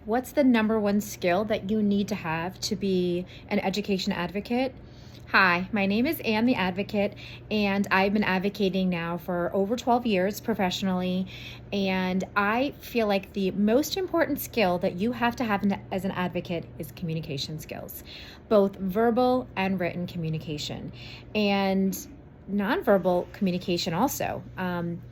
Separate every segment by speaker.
Speaker 1: what's the number one skill that you need to have to be an education advocate? Hi, my name is Anne the Advocate, and I've been advocating now for over 12 years professionally. And I feel like the most important skill that you have to have as an advocate is communication skills, both verbal and written communication. And nonverbal communication also.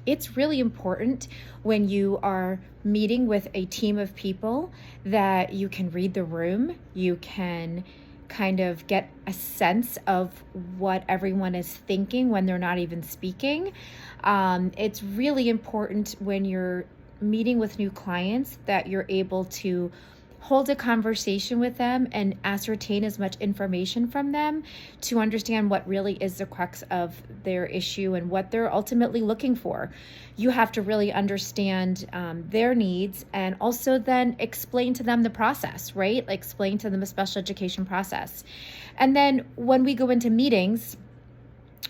Speaker 1: It's really important when you are meeting with a team of people that you can read the room, you can kind of get a sense of what everyone is thinking when they're not even speaking. It's really important when you're meeting with new clients that you're able to hold a conversation with them and ascertain as much information from them to understand what really is the crux of their issue and what they're ultimately looking for. You have to really understand their needs and also then explain to them the process, right? Like explain to them the special education process. And then when we go into meetings,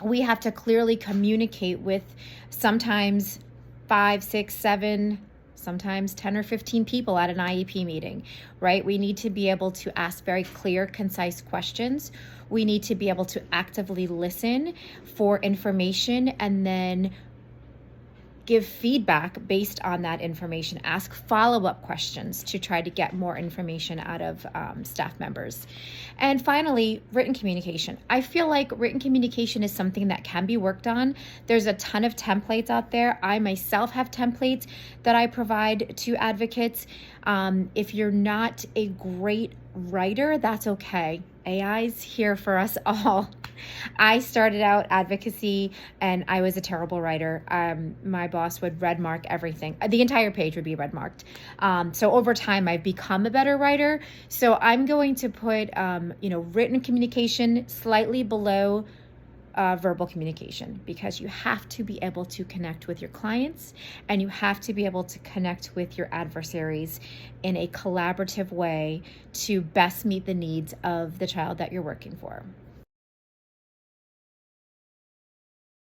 Speaker 1: we have to clearly communicate with sometimes 5, 6, 7, sometimes 10 or 15 people at an IEP meeting, right? We need to be able to ask very clear, concise questions. We need to be able to actively listen for information and then give feedback based on that information, ask follow-up questions to try to get more information out of staff members. And finally, written communication. I feel like written communication is something that can be worked on. There's a ton of templates out there. I myself have templates that I provide to advocates. If you're not a great writer, that's okay. AI's here for us all. I started out advocacy and I was a terrible writer. My boss would red mark everything. The entire page would be red marked. So over time, I've become a better writer. So I'm going to put, written communication slightly below verbal communication, because you have to be able to connect with your clients and you have to be able to connect with your adversaries in a collaborative way to best meet the needs of the child that you're working for.